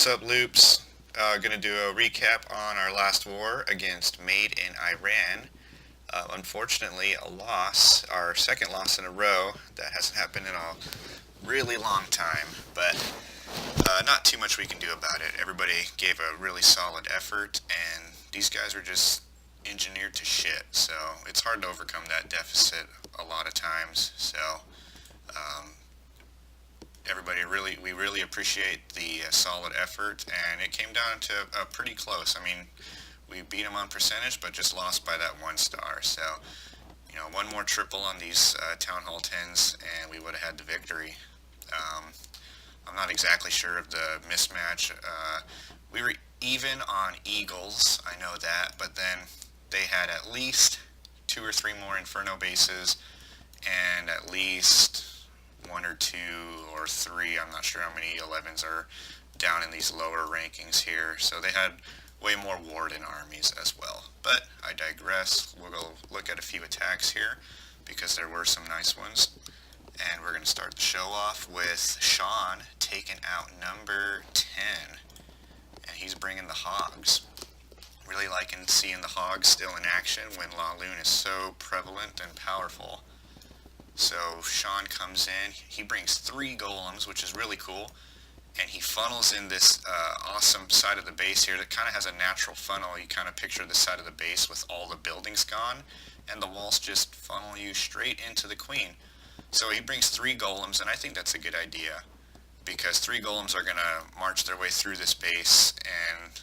What's up, Loops? Gonna do a recap on our last war against Made in Iran. Unfortunately, a loss, our second loss in a row. That hasn't happened in a really long time, but not too much we can do about it. Everybody gave a really solid effort, and these guys were just engineered to shit, so it's hard to overcome that deficit a lot of times. So, um, we really appreciate the solid effort, and it came down to pretty close. I mean, we beat them on percentage, but just lost by that 1 star. So, one more triple on these Town Hall 10s, and we would have had the victory. Um, I'm not exactly sure of the mismatch. We were even on Eagles, I know that, but then they had at least 2 or 3 more Inferno bases, and at least 1 or 2 or 3, I'm not sure how many 11s are down in these lower rankings here. So they had way more Warden armies as well. But I digress. We'll go look at a few attacks here because there were some nice ones. And we're going to start the show off with Shaun taking out number 10. And he's bringing the Hogs. Really liking seeing the Hogs still in action when La Lune is so prevalent and powerful. So Shaun comes in, he brings 3 golems, which is really cool, and he funnels in this awesome side of the base here that kind of has a natural funnel. You kind of picture the side of the base with all the buildings gone, and the walls just funnel you straight into the queen. So he brings 3 golems, and I think that's a good idea, because 3 golems are going to march their way through this base and,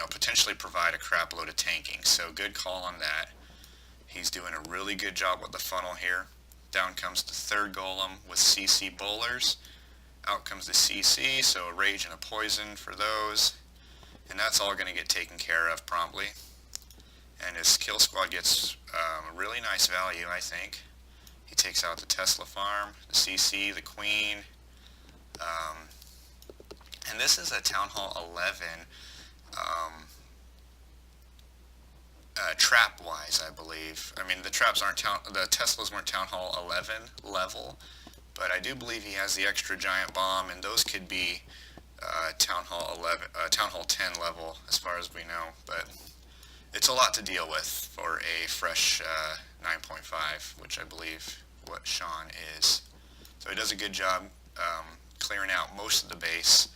potentially provide a crap load of tanking. So good call on that. He's doing a really good job with the funnel here. Down comes the 3rd golem with CC bowlers. Out comes the CC, so a rage and a poison for those. And that's all going to get taken care of promptly. And his kill squad gets a really nice value, I think. He takes out the Tesla farm, the CC, the queen. And this is a Town Hall 11. Trap-wise, I believe. I mean, the Teslas weren't Town Hall 11 level, but I do believe he has the extra giant bomb, and those could be Town Hall 10 level, as far as we know. But it's a lot to deal with for a fresh 9.5, which I believe what Shaun is. So he does a good job clearing out most of the base.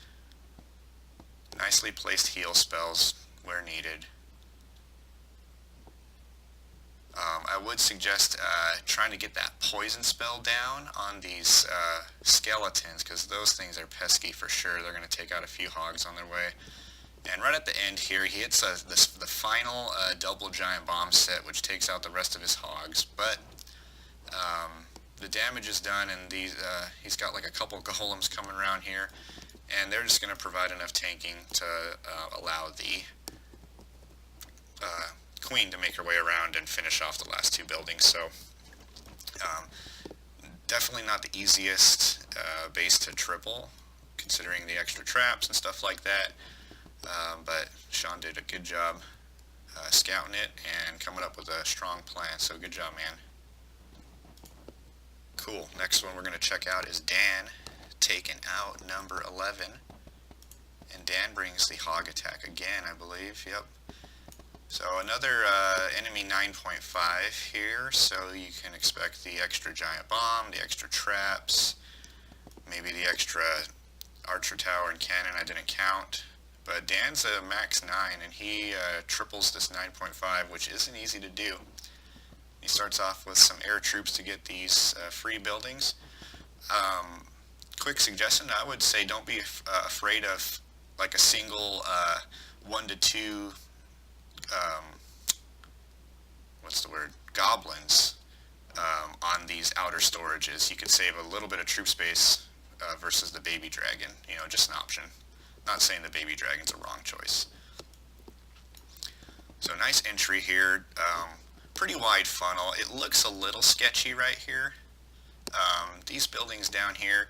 Nicely placed heal spells where needed. I would suggest trying to get that poison spell down on these skeletons, because those things are pesky for sure. They're going to take out a few hogs on their way. And right at the end here, he hits the final double giant bomb set, which takes out the rest of his hogs. But the damage is done, and he's got like a couple golems coming around here, and they're just going to provide enough tanking to allow the queen to make her way around and finish off the last 2 buildings. So definitely not the easiest base to triple, considering the extra traps and stuff like that. But Shaun did a good job scouting it and coming up with a strong plan. So good job, man. Cool. Next one we're going to check out is Dan taking out number 11. And Dan brings the hog attack again, I believe. Yep. So another enemy 9.5 here, so you can expect the extra giant bomb, the extra traps, maybe the extra archer tower and cannon I didn't count. But Dan's a max 9, and he triples this 9.5, which isn't easy to do. He starts off with some air troops to get these free buildings. Quick suggestion, I would say don't be afraid of like a single 1 to 2 goblins on these outer storages. You could save a little bit of troop space versus the baby dragon. Just an option. Not saying the baby dragon's a wrong choice. So nice entry here. Pretty wide funnel. It looks a little sketchy right here. These buildings down here.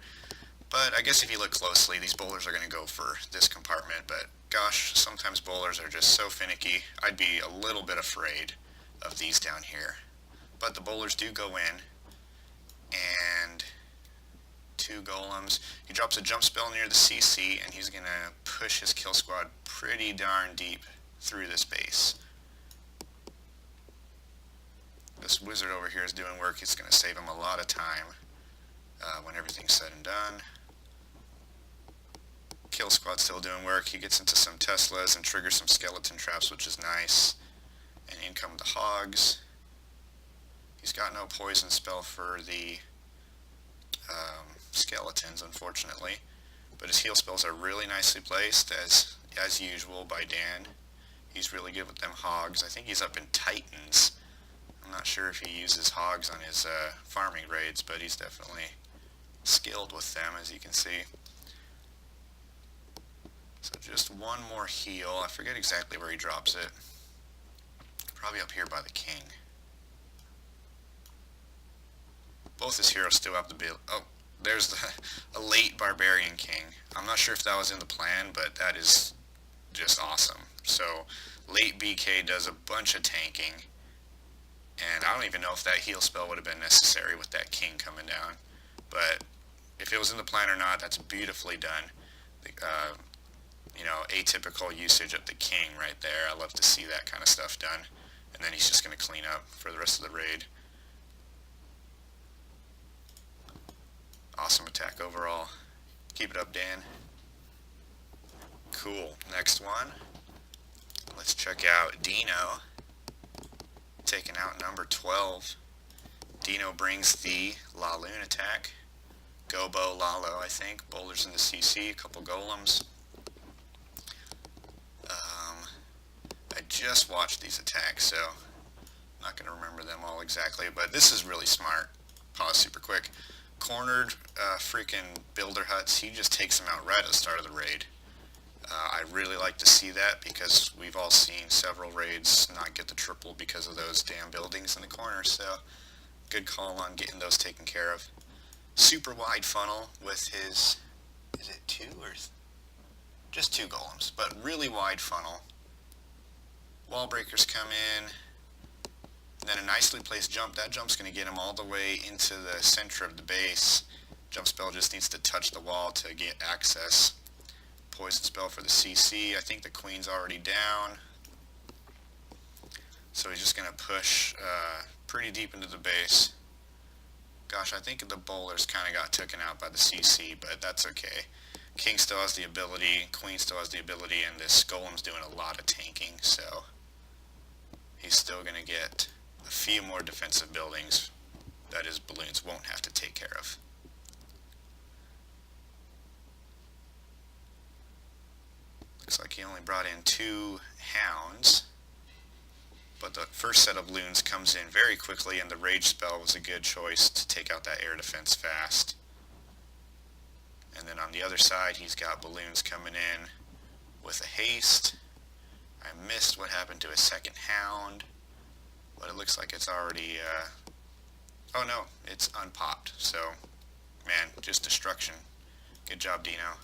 But I guess if you look closely, these bowlers are going to go for this compartment. But gosh, sometimes bowlers are just so finicky. I'd be a little bit afraid of these down here. But the bowlers do go in. And 2 golems. He drops a jump spell near the CC, and he's going to push his kill squad pretty darn deep through this base. This wizard over here is doing work. He's going to save him a lot of time when everything's said and done. Kill squad still doing work. He gets into some Teslas and triggers some skeleton traps, which is nice. And in come the hogs. He's got no poison spell for the skeletons, unfortunately, but his heal spells are really nicely placed, as usual by Dan. He's really good with them hogs. I think he's up in Titans. I'm not sure if he uses hogs on his farming raids, but he's definitely skilled with them, as you can see. So just one more heal. I forget exactly where he drops it. Probably up here by the king. Both his heroes still have the build. Oh, there's a late barbarian king. I'm not sure if that was in the plan, but that is just awesome. So late BK does a bunch of tanking, and I don't even know if that heal spell would have been necessary with that king coming down. But if it was in the plan or not, that's beautifully done. You know, atypical usage of the king right there. I love to see that kind of stuff done. And then he's just going to clean up for the rest of the raid. Awesome attack overall. Keep it up, Dan. Cool. Next one. Let's check out Dino. Taking out number 12. Dino brings the Laloon attack. Gobo, Lalo, I think. Boulders in the CC, a couple golems. I just watched these attacks, so I'm not going to remember them all exactly, but this is really smart. Pause super quick. Cornered freaking builder huts, he just takes them out right at the start of the raid. I really like to see that because we've all seen several raids not get the triple because of those damn buildings in the corner, so good call on getting those taken care of. Super wide funnel with his, is it 2 or just 2 golems, but really wide funnel. Wall breakers come in, and then a nicely placed jump. That jump's going to get him all the way into the center of the base. Jump spell just needs to touch the wall to get access. Poison spell for the CC. I think the queen's already down, so he's just going to push pretty deep into the base. Gosh, I think the bowlers kind of got taken out by the CC, but that's okay. King still has the ability, Queen still has the ability, and this Golem's doing a lot of tanking, so he's still going to get a few more defensive buildings that his balloons won't have to take care of. Looks like he only brought in 2 hounds, but the first set of loons comes in very quickly, and the rage spell was a good choice to take out that air defense fast. And then on the other side, he's got balloons coming in with a haste. I missed what happened to his second hound, but it looks like it's already, oh no, it's unpopped. So, man, just destruction. Good job, Dino.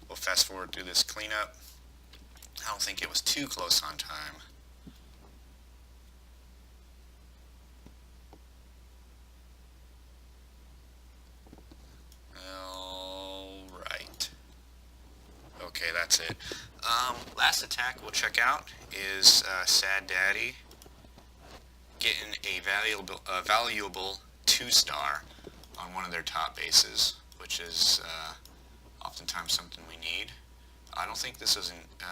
We'll fast forward through this cleanup. I don't think it was too close on time. Okay, that's it. Last attack we'll check out is Sad Daddy getting a valuable 2-star on one of their top bases, which is oftentimes something we need. I don't think this is in,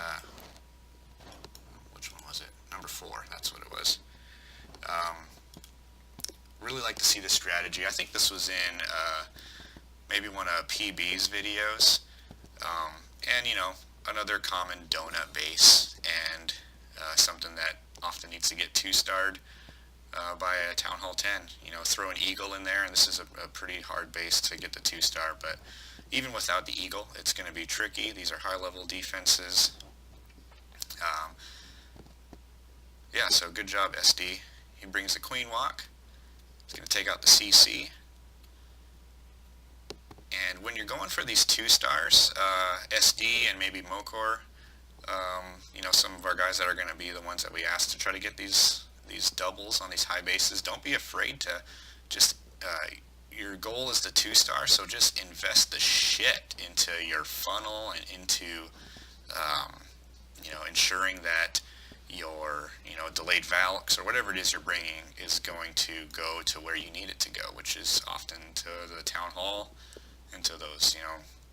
which one was it? Number 4, that's what it was. Really like to see this strategy. I think this was in maybe one of PB's videos. And, you know, another common donut base, and something that often needs to get 2-starred by a Town Hall 10. You know, throw an eagle in there, and this is a pretty hard base to get the 2-star, but even without the eagle, it's going to be tricky. These are high-level defenses. Yeah, so good job, SD. He brings the queen walk. He's going to take out the CC. And when you're going for these 2-stars, SD and maybe Mokor, you know, some of our guys that are going to be the ones that we ask to try to get these doubles on these high bases, don't be afraid to just your goal is the 2-star, so just invest the shit into your funnel and into um, ensuring that your delayed valks or whatever it is you're bringing is going to go to where you need it to go, which is often to the town hall and to those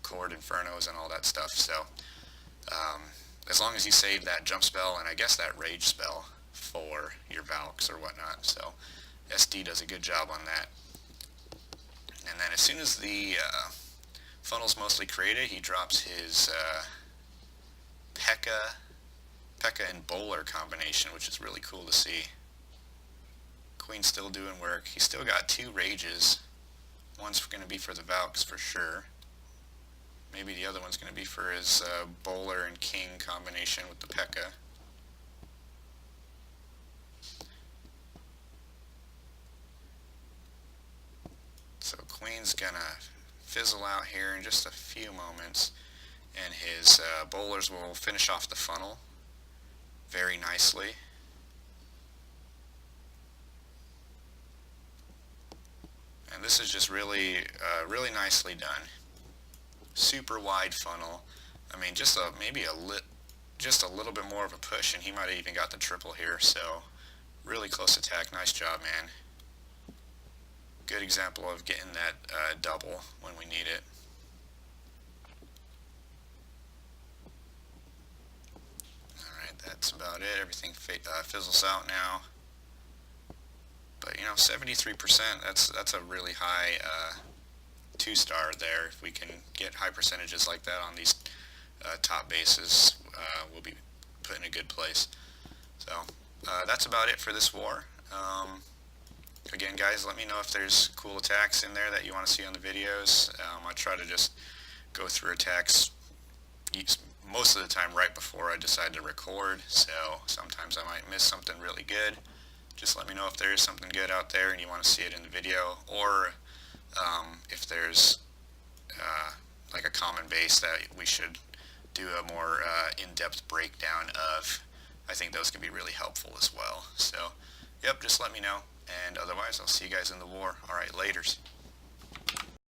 cord infernos and all that stuff. So um, as long as you save that jump spell and I guess that rage spell for your valks or whatnot, so SD does a good job on that. And then as soon as the funnel's mostly created, he drops his P.E.K.K.A and Bowler combination, which is really cool to see. Queen's still doing work. He's still got 2 rages. One's going to be for the Valks for sure. Maybe the other one's going to be for his Bowler and King combination with the P.E.K.K.A. So Queen's going to fizzle out here in just a few moments, and his Bowlers will finish off the funnel very nicely. And this is just really nicely done. Super wide funnel. I mean, just maybe just a little bit more of a push, and he might have even got the triple here. So, really close attack. Nice job, man. Good example of getting that double when we need it. Alright, that's about it. Everything fizzles out now. But 73%, that's a really high 2-star there. If we can get high percentages like that on these top bases, we'll be put in a good place. So that's about it for this war. Again, guys, let me know if there's cool attacks in there that you want to see on the videos. I try to just go through attacks most of the time right before I decide to record, so sometimes I might miss something really good. Just let me know if there is something good out there and you want to see it in the video, or if there's like a common base that we should do a more in-depth breakdown of. I think those can be really helpful as well. So, yep, just let me know, and otherwise I'll see you guys in the war. Alright, laters.